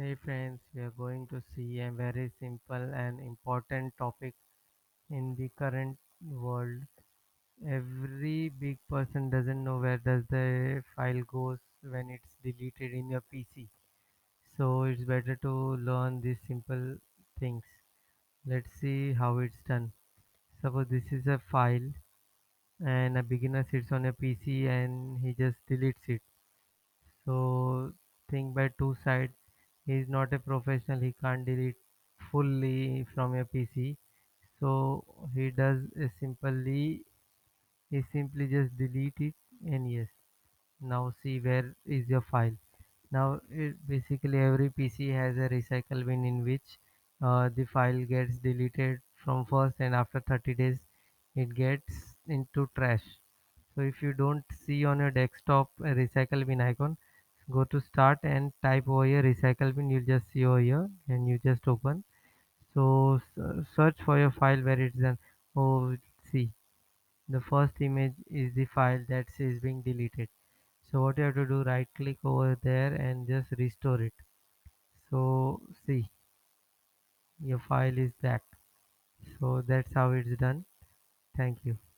Hey friends, we are going to see a very simple and important topic in the current world. Every big person doesn't know where does the file goes when it's deleted in your PC. So it's better to learn these simple things. Let's see how it's done. Suppose this is a file and a beginner sits on a PC and he just deletes it. So think by two sides. He is not a professional. He can't delete fully from your PC. So he does a simply he simply just delete it and yes. Now see where is your file. Now basically every PC has a recycle bin in which the file gets deleted from first and after 30 days it gets into trash. So if you don't see on your desktop a recycle bin icon, go to start and type over here recycle bin. You'll just see over here and you just open. So search for your file where it's done. Oh, see, the first image is the file that is being deleted. So what you have to do, right click over there and just restore it. So see, your file is back. So that's how it's done. Thank you.